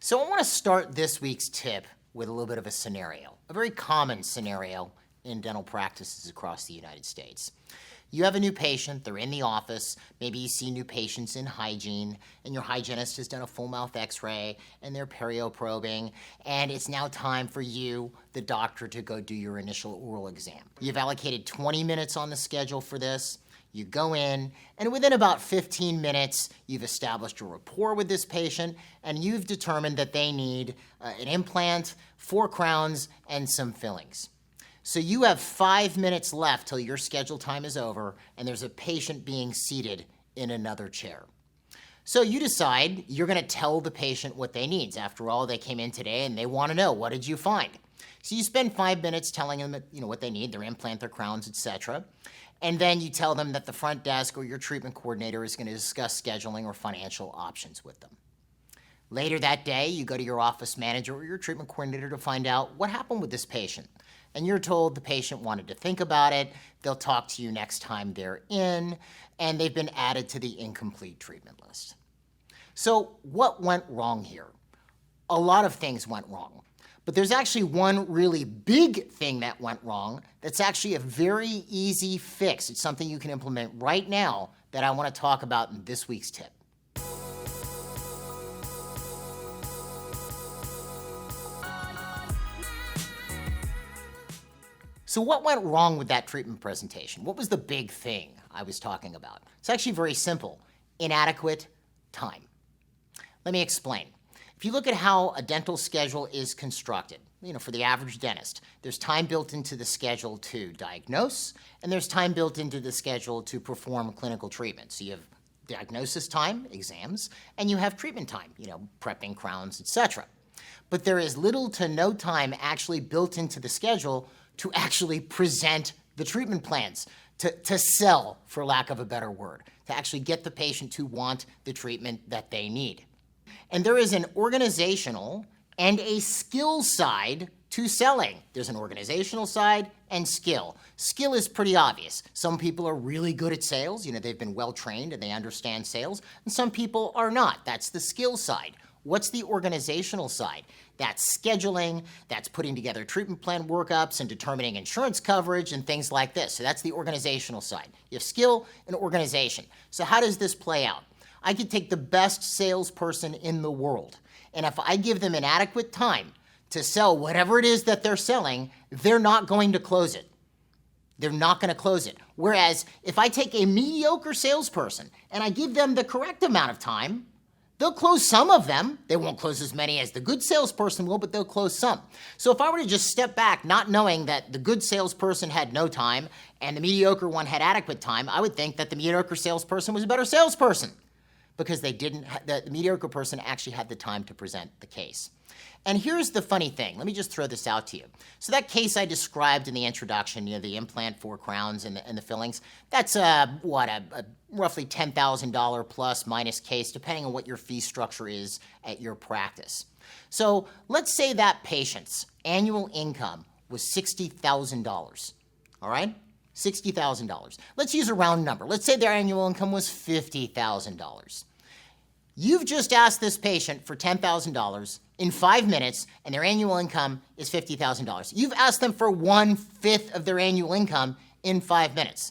So I want to start this week's tip with a little bit of a scenario, a very common scenario in dental practices across the United States. You have a new patient, they're in the office, maybe you see new patients in hygiene, and your hygienist has done a full mouth x-ray, and they're perio-probing, and it's now time for you, the doctor, to go do your initial oral exam. You've allocated 20 minutes on the schedule for this. You go in, and within about 15 minutes, you've established a rapport with this patient, and you've determined that they need an implant, 4 crowns, and some fillings. So you have 5 minutes left till your scheduled time is over, and there's a patient being seated in another chair. So you decide you're going to tell the patient what they need. After all, they came in today and they want to know, what did you find? So you spend 5 minutes telling them what they need, their implant, their crowns, etc. And then you tell them that the front desk or your treatment coordinator is going to discuss scheduling or financial options with them. Later that day, you go to your office manager or your treatment coordinator to find out what happened with this patient. And you're told the patient wanted to think about it, they'll talk to you next time they're in, and they've been added to the incomplete treatment list. So what went wrong here? A lot of things went wrong. But there's actually one really big thing that went wrong that's actually a very easy fix. It's something you can implement right now that I want to talk about in this week's tip. So what went wrong with that treatment presentation? What was the big thing I was talking about? It's actually very simple: inadequate time. Let me explain. If you look at how a dental schedule is constructed, for the average dentist, there's time built into the schedule to diagnose, and there's time built into the schedule to perform clinical treatment. So you have diagnosis time, exams, and you have treatment time, prepping crowns, etc. But there is little to no time actually built into the schedule to actually present the treatment plans, to sell, for lack of a better word, to actually get the patient to want the treatment that they need. And there is an organizational and a skill side to selling. There's an organizational side and skill. Skill is pretty obvious. Some people are really good at sales. They've been well trained and they understand sales. And some people are not. That's the skill side. What's the organizational side? That's scheduling, that's putting together treatment plan workups and determining insurance coverage and things like this. So that's the organizational side. You have skill and organization. So how does this play out? I could take the best salesperson in the world, and if I give them inadequate time to sell whatever it is that they're selling, they're not going to close it. They're not going to close it. Whereas if I take a mediocre salesperson and I give them the correct amount of time, they'll close some of them. They won't close as many as the good salesperson will, but they'll close some. So if I were to just step back, not knowing that the good salesperson had no time and the mediocre one had adequate time, I would think that the mediocre salesperson was a better salesperson, because the mediocre person actually had the time to present the case. And here's the funny thing. Let me just throw this out to you. So that case I described in the introduction, the implant, 4 crowns, and the fillings, that's a roughly $10,000 plus minus case, depending on what your fee structure is at your practice. So let's say that patient's annual income was $60,000, all right? $60,000. Let's use a round number. Let's say their annual income was $50,000. You've just asked this patient for $10,000 in 5 minutes, and their annual income is $50,000. You've asked them for 1/5 of their annual income in 5 minutes.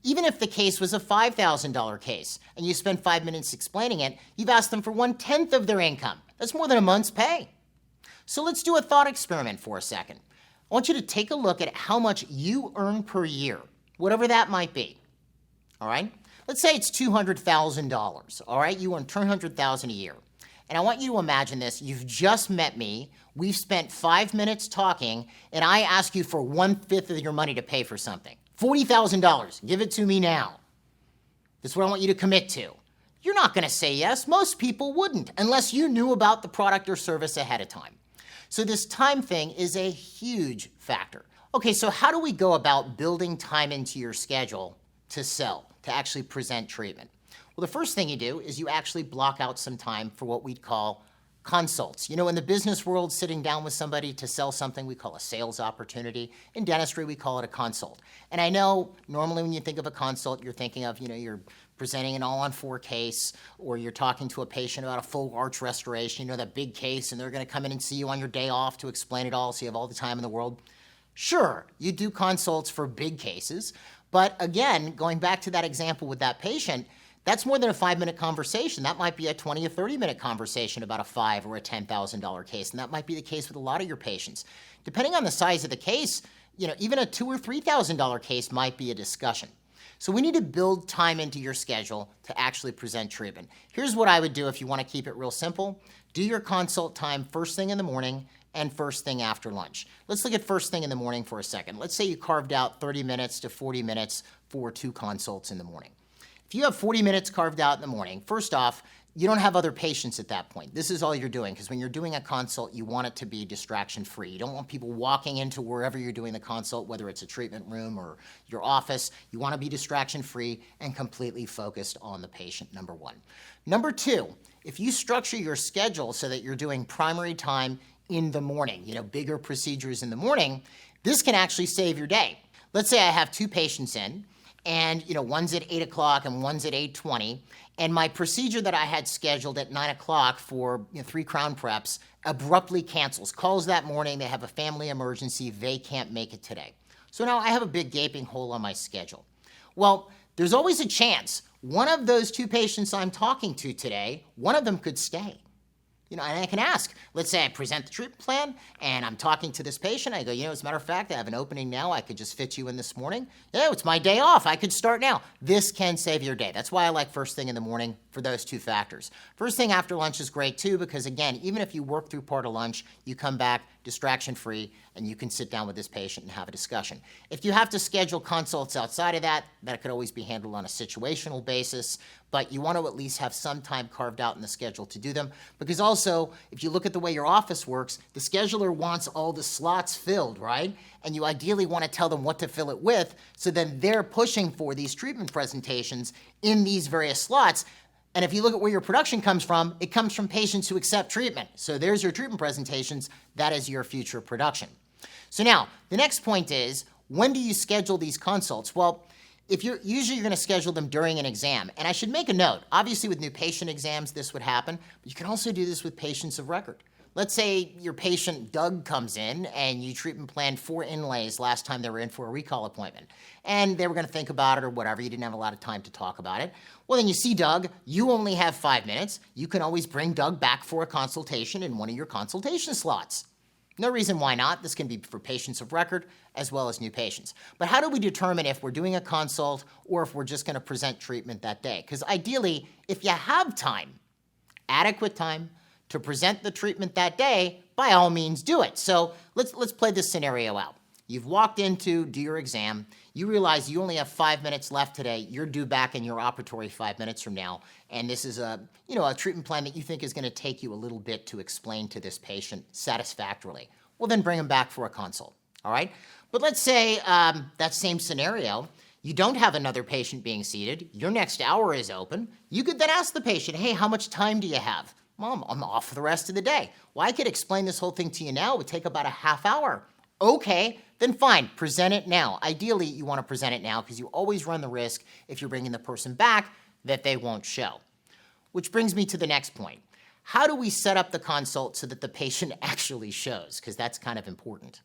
Even if the case was a $5,000 case, and you spend 5 minutes explaining it, you've asked them for 1/10 of their income. That's more than a month's pay. So let's do a thought experiment for a second. I want you to take a look at how much you earn per year, whatever that might be, all right? Let's say it's $200,000, all right? You earn $200,000 a year. And I want you to imagine this. You've just met me. We've spent 5 minutes talking, and I ask you for 1/5 of your money to pay for something. $40,000. Give it to me now. This is what I want you to commit to. You're not going to say yes. Most people wouldn't, unless you knew about the product or service ahead of time. So this time thing is a huge factor. Okay, so how do we go about building time into your schedule to sell, to actually present treatment? Well, the first thing you do is you actually block out some time for what we'd call consults. In the business world, sitting down with somebody to sell something we call a sales opportunity. In dentistry, we call it a consult. And I know normally when you think of a consult, you're thinking of, you're presenting an all-on-4 case, or you're talking to a patient about a full arch restoration, you know, that big case, and they're going to come in and see you on your day off to explain it all so you have all the time in the world. Sure, you do consults for big cases, but again, going back to that example with that patient, that's more than a 5-minute conversation. That might be a 20 or 30-minute conversation about a $5,000 or a $10,000 case, and that might be the case with a lot of your patients. Depending on the size of the case, you know, even a $2,000 or $3,000 case might be a discussion. So we need to build time into your schedule to actually present treatment. Here's what I would do if you want to keep it real simple. Do your consult time first thing in the morning and first thing after lunch. Let's look at first thing in the morning for a second. Let's say you carved out 30 minutes to 40 minutes for 2 consults in the morning. If you have 40 minutes carved out in the morning, first off, you don't have other patients at that point. This is all you're doing, because when you're doing a consult, you want it to be distraction-free. You don't want people walking into wherever you're doing the consult, whether it's a treatment room or your office. You want to be distraction-free and completely focused on the patient, number one. Number two, if you structure your schedule so that you're doing primary time in the morning, you know, bigger procedures in the morning, this can actually save your day. Let's say I have 2 patients in, and you know, one's at 8 o'clock and one's at 8:20, and my procedure that I had scheduled at 9 o'clock for 3 crown preps abruptly cancels, calls that morning, they have a family emergency, they can't make it today. So now I have a big gaping hole on my schedule. Well, there's always a chance one of those 2 patients I'm talking to today, one of them could stay. You know, and I can ask, let's say I present the treatment plan and I'm talking to this patient. I go, you know, as a matter of fact, I have an opening now. I could just fit you in this morning. Yeah, it's my day off. I could start now. This can save your day. That's why I like first thing in the morning for those 2 factors. First thing after lunch is great too, because again, even if you work through part of lunch, you come back distraction-free and you can sit down with this patient and have a discussion. If you have to schedule consults outside of that, that could always be handled on a situational basis, but you want to at least have some time carved out in the schedule to do them, because also, if you look at the way your office works, the scheduler wants all the slots filled, right? And you ideally want to tell them what to fill it with, so then they're pushing for these treatment presentations in these various slots. And if you look at where your production comes from, it comes from patients who accept treatment. So there's your treatment presentations. That is your future production. So now, the next point is, when do you schedule these consults? Well, you're going to schedule them during an exam. And I should make a note. Obviously, with new patient exams, this would happen. But you can also do this with patients of record. Let's say your patient, Doug, comes in and you treatment planned 4 inlays last time they were in for a recall appointment. And they were going to think about it or whatever. You didn't have a lot of time to talk about it. Well, then you see Doug. You only have 5 minutes. You can always bring Doug back for a consultation in one of your consultation slots. No reason why not. This can be for patients of record as well as new patients. But how do we determine if we're doing a consult or if we're just going to present treatment that day? Because ideally, if you have time, adequate time, to present the treatment that day, by all means do it. So let's play this scenario out. You've walked in to do your exam. You realize you only have 5 minutes left today. You're due back in your operatory 5 minutes from now. And this is a treatment plan that you think is going to take you a little bit to explain to this patient satisfactorily. Well, then bring them back for a consult, all right? But let's say that same scenario, you don't have another patient being seated. Your next hour is open. You could then ask the patient, hey, how much time do you have? Well, I'm off for the rest of the day. Well, I could explain this whole thing to you now. It would take about a half hour. Okay, then fine, present it now. Ideally, you want to present it now because you always run the risk, if you're bringing the person back, that they won't show. Which brings me to the next point. How do we set up the consult so that the patient actually shows? Because that's kind of important.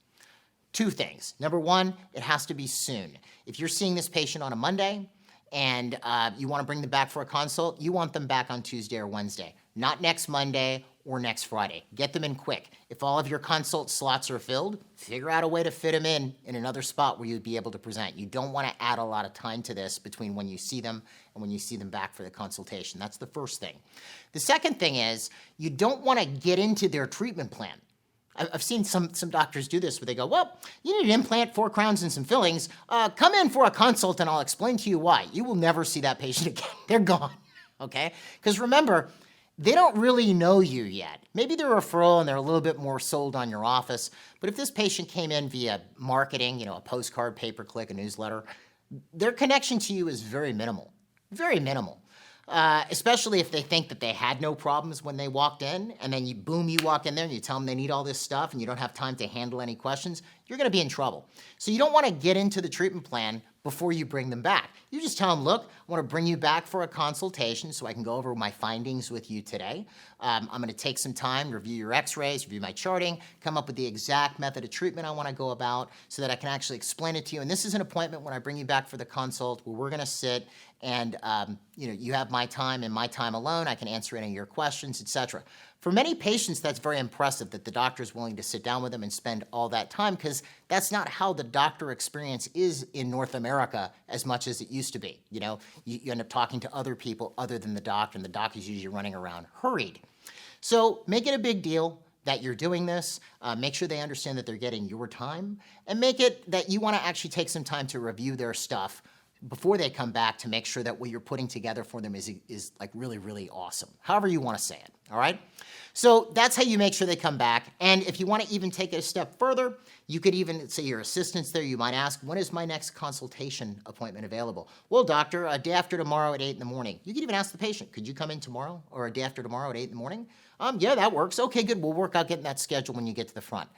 2 things. Number 1, it has to be soon. If you're seeing this patient on a Monday and you want to bring them back for a consult, you want them back on Tuesday or Wednesday, not next Monday or next Friday. Get them in quick. If all of your consult slots are filled, figure out a way to fit them in another spot where you'd be able to present. You don't want to add a lot of time to this between when you see them and when you see them back for the consultation. That's the first thing. The second thing is, you don't want to get into their treatment plan. I've seen some doctors do this where they go, well, you need an implant, 4 crowns, and some fillings. Come in for a consult and I'll explain to you why. You will never see that patient again. They're gone, okay? Because remember, they don't really know you yet. Maybe they're a referral and they're a little bit more sold on your office. But if this patient came in via marketing, a postcard, pay-per-click, a newsletter, their connection to you is very minimal, very minimal. especially if they think that they had no problems when they walked in, and then you walk in there and you tell them they need all this stuff and you don't have time to handle any questions, you're gonna be in trouble. So you don't wanna get into the treatment plan before you bring them back. You just tell them, look, I wanna bring you back for a consultation so I can go over my findings with you today. I'm gonna take some time, review your x-rays, review my charting, come up with the exact method of treatment I wanna go about so that I can actually explain it to you. And this is an appointment when I bring you back for the consult where we're gonna sit and you have my time and my time alone. I can answer any of your questions, etc. For many patients, that's very impressive that the doctor is willing to sit down with them and spend all that time, because that's not how the doctor experience is in North America as much as it used to be. You end up talking to other people other than the doctor, and the doc is usually running around hurried. So make it a big deal that you're doing this. Make sure they understand that they're getting your time, and make it that you want to actually take some time to review their stuff before they come back to make sure that what you're putting together for them is like really, really awesome. However you want to say it, all right? So that's how you make sure they come back. And if you want to even take it a step further, you could even say your assistant's there. You might ask, when is my next consultation appointment available? Well, doctor, a day after tomorrow at 8 in the morning. You could even ask the patient, could you come in tomorrow or a day after tomorrow at 8 in the morning? Yeah, that works. Okay, good. We'll work out getting that schedule when you get to the front.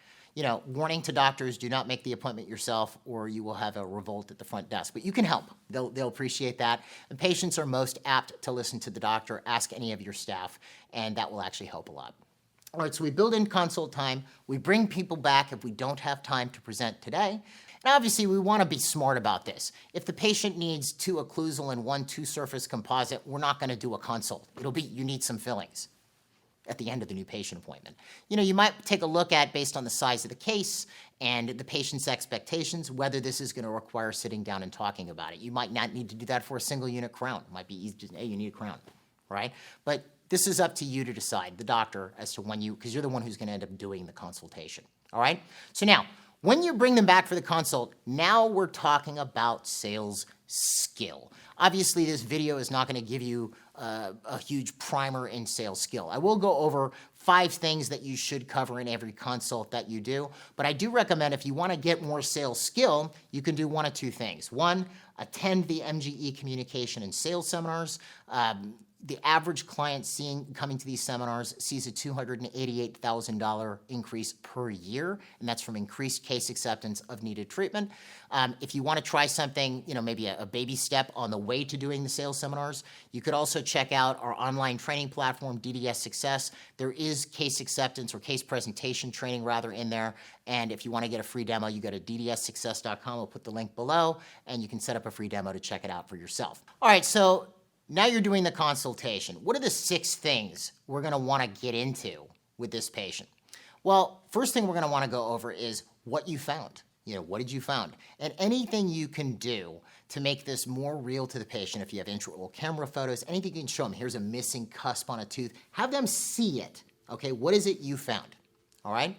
Warning to doctors, do not make the appointment yourself or you will have a revolt at the front desk. But you can help. They'll appreciate that. And patients are most apt to listen to the doctor. Ask any of your staff, and that will actually help a lot. All right, so we build in consult time. We bring people back if we don't have time to present today. And obviously, we want to be smart about this. If the patient needs 2 occlusal and 1 two-surface composite, we're not going to do a consult. It'll be, you need some fillings at the end of the new patient appointment. You might take a look at, based on the size of the case and the patient's expectations, whether this is going to require sitting down and talking about it. You might not need to do that for a single unit crown. It might be easy, just, hey, you need a crown, right? But this is up to you to decide, the doctor, as to when because you're the one who's going to end up doing the consultation, all right? So now, when you bring them back for the consult, now we're talking about sales skill. Obviously, this video is not going to give you a huge primer in sales skill. I will go over 5 things that you should cover in every consult that you do, but I do recommend if you want to get more sales skill, you can do 1 of 2 things. 1, attend the MGE communication and sales seminars. The average client coming to these seminars sees a $288,000 increase per year, and that's from increased case acceptance of needed treatment. If you want to try something, maybe a baby step on the way to doing the sales seminars, you could also check out our online training platform, DDS Success. There is case acceptance or case presentation training rather in there, and if you want to get a free demo, you go to ddssuccess.com. I'll put the link below, and you can set up a free demo to check it out for yourself. All right, so now you're doing the consultation. What are the 6 things we're going to want to get into with this patient? Well, first thing we're going to want to go over is what you found. What did you find? And anything you can do to make this more real to the patient, if you have intraoral camera photos, anything you can show them, here's a missing cusp on a tooth, have them see it, okay? What is it you found, all right?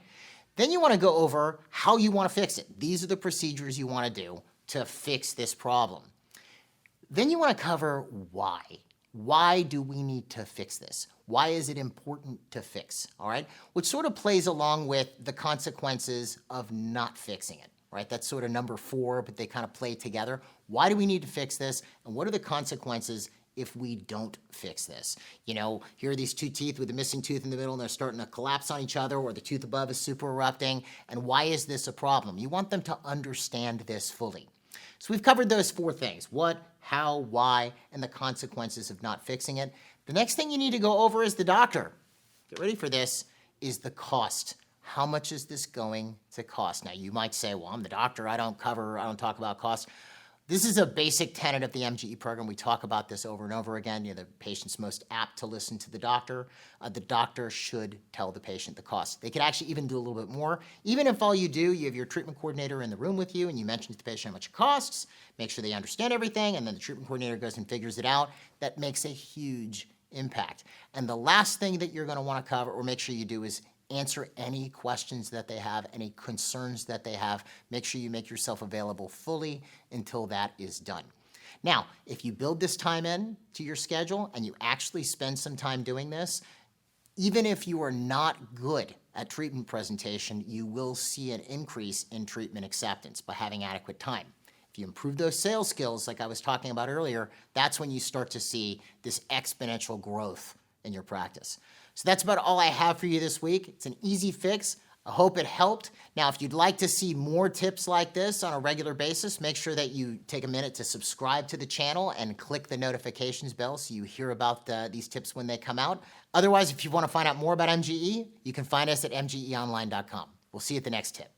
Then you want to go over how you want to fix it. These are the procedures you want to do to fix this problem. Then you want to cover why. Why do we need to fix this? Why is it important to fix, all right? Which sort of plays along with the consequences of not fixing it, right? That's sort of number 4, but they kind of play together. Why do we need to fix this? And what are the consequences if we don't fix this? Here are these 2 teeth with a missing tooth in the middle, and they're starting to collapse on each other, or the tooth above is super erupting. And why is this a problem? You want them to understand this fully. So we've covered those 4 things: what, how, why, and the consequences of not fixing it. The next thing you need to go over is the doctor. Get ready for this, is the cost. How much is this going to cost? Now, you might say, well, I'm the doctor. I don't talk about cost. This is a basic tenet of the MGE program. We talk about this over and over again. The patient's most apt to listen to the doctor. The doctor should tell the patient the cost. They could actually even do a little bit more. Even if all you do, you have your treatment coordinator in the room with you and you mention to the patient how much it costs, make sure they understand everything, and then the treatment coordinator goes and figures it out. That makes a huge impact. And the last thing that you're going to want to cover or make sure you do is answer any questions that they have, any concerns that they have. Make sure you make yourself available fully until that is done. Now, if you build this time in to your schedule and you actually spend some time doing this, even if you are not good at treatment presentation, you will see an increase in treatment acceptance by having adequate time. If you improve those sales skills, like I was talking about earlier, that's when you start to see this exponential growth in your practice. So that's about all I have for you this week. It's an easy fix. I hope it helped. Now, if you'd like to see more tips like this on a regular basis, make sure that you take a minute to subscribe to the channel and click the notifications bell so you hear about these tips when they come out. Otherwise, if you want to find out more about MGE, you can find us at mgeonline.com. We'll see you at the next tip.